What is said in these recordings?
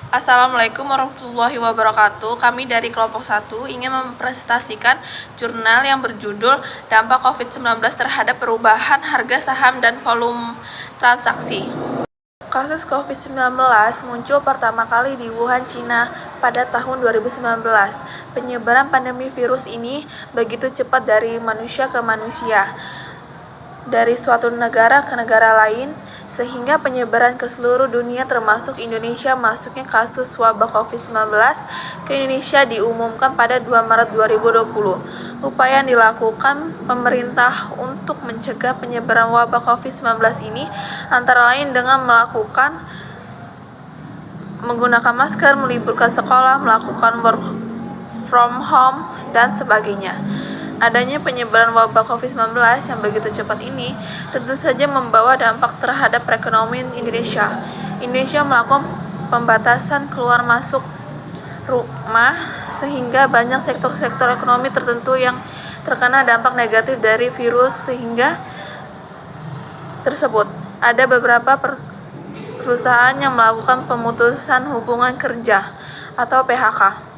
Assalamualaikum warahmatullahi wabarakatuh. Kami dari kelompok 1 ingin mempresentasikan jurnal yang berjudul Dampak COVID-19 terhadap perubahan harga saham dan volume transaksi. Kasus COVID-19 muncul pertama kali di Wuhan, Cina pada tahun 2019. Penyebaran pandemi virus ini begitu cepat dari manusia ke manusia, dari suatu negara ke negara lain, sehingga penyebaran ke seluruh dunia termasuk Indonesia. Masuknya kasus wabah COVID-19 ke Indonesia diumumkan pada 2 Maret 2020. Upaya yang dilakukan pemerintah untuk mencegah penyebaran wabah COVID-19 ini antara lain dengan menggunakan masker, meliburkan sekolah, melakukan work from home, dan sebagainya. Adanya penyebaran wabah COVID-19 yang begitu cepat ini tentu saja membawa dampak terhadap perekonomian Indonesia. Indonesia melakukan pembatasan keluar masuk rumah sehingga banyak sektor-sektor ekonomi tertentu yang terkena dampak negatif dari virus sehingga tersebut. Ada beberapa perusahaan yang melakukan pemutusan hubungan kerja atau PHK.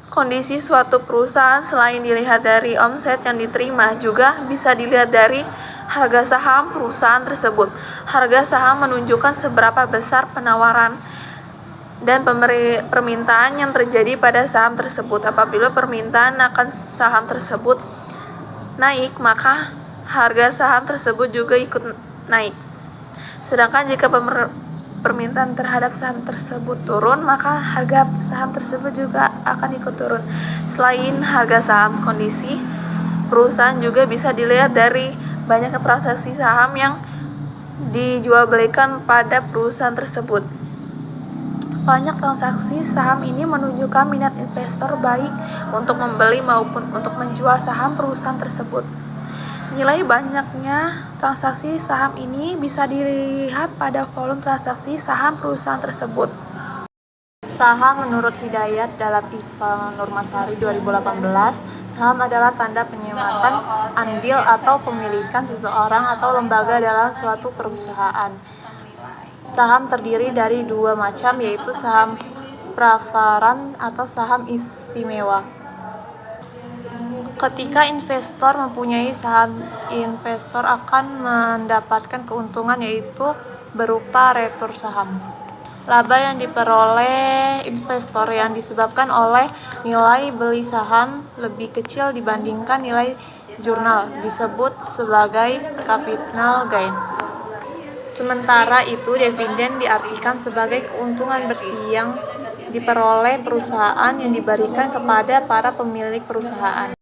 Kondisi suatu perusahaan selain dilihat dari omset yang diterima, juga bisa dilihat dari harga saham perusahaan tersebut. Harga saham menunjukkan seberapa besar penawaran dan permintaan yang terjadi pada saham tersebut. Apabila permintaan akan saham tersebut naik, maka harga saham tersebut juga ikut naik. Sedangkan jika permintaan terhadap saham tersebut turun, maka harga saham tersebut juga akan ikut turun. Selain harga saham, kondisi perusahaan juga bisa dilihat dari banyaknya transaksi saham yang dijualbelikan pada perusahaan tersebut. Banyak transaksi saham ini menunjukkan minat investor baik untuk membeli maupun untuk menjual saham perusahaan tersebut. Nilai banyaknya transaksi saham ini bisa dilihat pada volume transaksi saham perusahaan tersebut. Saham menurut Hidayat dalam Iva Nurmasari 2018, saham adalah tanda penyematan andil atau pemilikan seseorang atau lembaga dalam suatu perusahaan. Saham terdiri dari dua macam, yaitu saham prafaran atau saham istimewa. Ketika investor mempunyai saham, investor akan mendapatkan keuntungan yaitu berupa retur saham. Laba yang diperoleh investor yang disebabkan oleh nilai beli saham lebih kecil dibandingkan nilai jurnal disebut sebagai capital gain. Sementara itu, dividen diartikan sebagai keuntungan bersih yang diperoleh perusahaan yang diberikan kepada para pemilik perusahaan.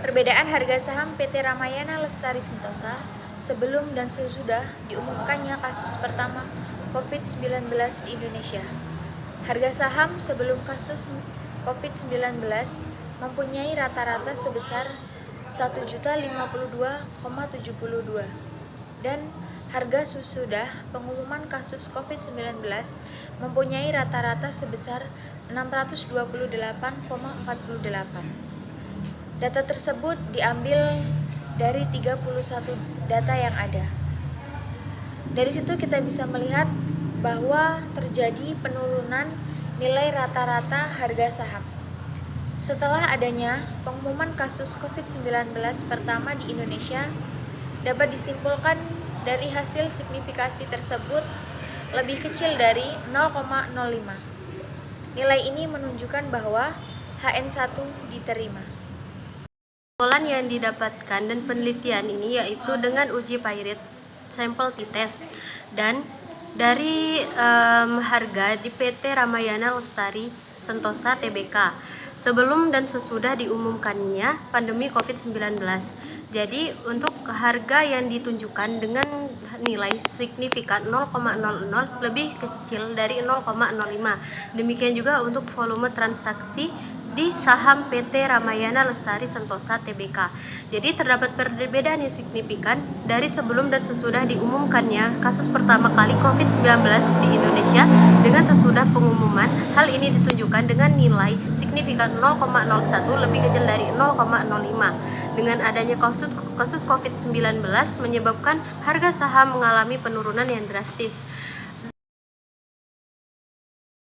Perbedaan harga saham PT Ramayana Lestari Sentosa sebelum dan sesudah diumumkannya kasus pertama COVID-19 di Indonesia. Harga saham sebelum kasus COVID-19 mempunyai rata-rata sebesar 1.052,72 dan harga sesudah pengumuman kasus COVID-19 mempunyai rata-rata sebesar 628,48. Data tersebut diambil dari 31 data yang ada. Dari situ kita bisa melihat bahwa terjadi penurunan nilai rata-rata harga saham. Setelah adanya pengumuman kasus COVID-19 pertama di Indonesia, dapat disimpulkan dari hasil signifikasi tersebut lebih kecil dari 0,05. Nilai ini menunjukkan bahwa HN1 diterima. Kesimpulan yang didapatkan dan penelitian ini yaitu dengan uji Pairit sampel t-test dan dari harga di PT Ramayana Lestari Sentosa Tbk sebelum dan sesudah diumumkannya pandemi COVID-19. Jadi untuk harga yang ditunjukkan dengan nilai signifikan 0,00 lebih kecil dari 0,05. Demikian juga untuk volume transaksi di saham PT Ramayana Lestari Sentosa Tbk. Jadi terdapat perbedaan yang signifikan dari sebelum dan sesudah diumumkannya kasus pertama kali COVID-19 di Indonesia dengan sesudah pengumuman. Hal ini ditunjukkan dengan nilai signifikan 0,01 lebih kecil dari 0,05. Dengan adanya kasus COVID-19 menyebabkan harga saham mengalami penurunan yang drastis.